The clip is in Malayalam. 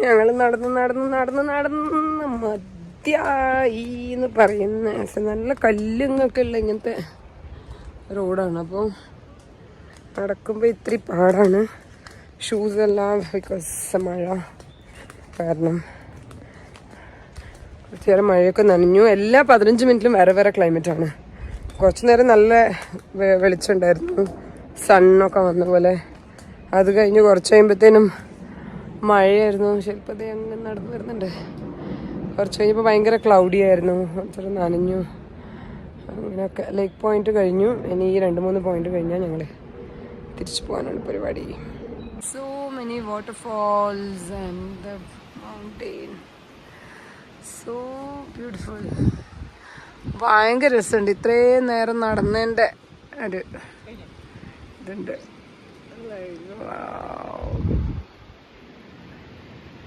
ഞങ്ങൾ നടന്ന് മതിയായി എന്ന് പറയുന്ന നല്ല കല്ലുങ്ങൊക്കെ ഉള്ള ഇങ്ങനത്തെ റോഡാണ്. അപ്പോൾ നടക്കുമ്പോൾ ഇത്തിരി പാടാണ്. ഷൂസ് എല്ലാം ബിക്കോസ് മഴ കാരണം കുറച്ച് നേരം മഴയൊക്കെ നനഞ്ഞു. എല്ലാ 15 മിനിറ്റിലും വേറെ ക്ലൈമറ്റാണ്. കുറച്ച് നേരം നല്ല വെളിച്ചമുണ്ടായിരുന്നു, സണ്ണൊക്കെ വന്ന പോലെ. അത് കഴിഞ്ഞ് കുറച്ച് കഴിയുമ്പോഴത്തേനും മഴയായിരുന്നു. ചിലപ്പോൾ അങ്ങനെ നടന്നു വരുന്നുണ്ട്. കുറച്ച് കഴിഞ്ഞപ്പോൾ ഭയങ്കര ക്ലൗഡി ആയിരുന്നു, കുറച്ചൊരു നനഞ്ഞു. അങ്ങനെയൊക്കെ ലേക്ക് പോയിന്റ് കഴിഞ്ഞു. ഇനി ഈ 2-3 പോയിന്റ് കഴിഞ്ഞാൽ ഞങ്ങൾ തിരിച്ചു പോകാനാണ് പരിപാടി. So many waterfalls and the mountain, so beautiful. ഭയങ്കര രസമുണ്ട്. ഇത്രയും നേരം നടന്നതിൻ്റെ ഒരു ഇതുണ്ട്.